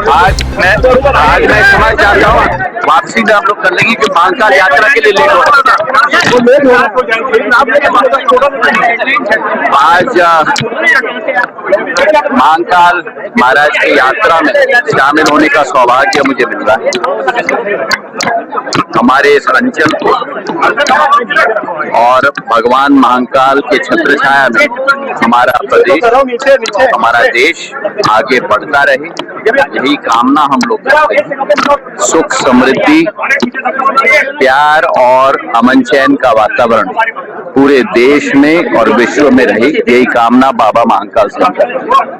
आज मैं समझ चाहता हूँ वापसी में हम लोग कर लेंगे कि महाकाल यात्रा के लिए लेट हो आज महाकाल महाराज की यात्रा में शामिल होने का सौभाग्य मुझे मिल रहा है। हमारे इस अंचल को और भगवान महाकाल के छत्र छाया में हमारा प्रदेश, हमारा देश आगे बढ़ता रहे, यही कामना हम लोग करते हैं। सुख, समृद्धि, प्यार और अमन चैन का वातावरण पूरे देश में और विश्व में रहे, यही कामना बाबा महाकाल से करते हैं।